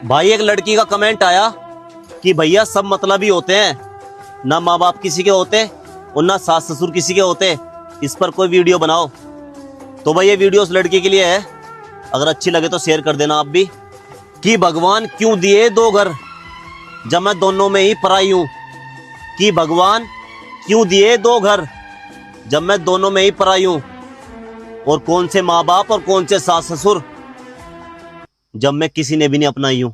भाई एक लड़की का कमेंट आया कि भैया सब मतलबी होते हैं, ना माँ बाप किसी के होते और ना सास ससुर किसी के होते, इस पर कोई वीडियो बनाओ। तो भाई ये वीडियो उस लड़की के लिए है, अगर अच्छी लगे तो शेयर कर देना आप भी। कि भगवान क्यों दिए दो घर जब मैं दोनों में ही पराई हूं। कि भगवान क्यों दिए दो घर जब मैं दोनों में ही पराई हूं। और कौन से माँ बाप और कौन से सास ससुर जब मैं किसी ने भी नहीं अपनाई हूं।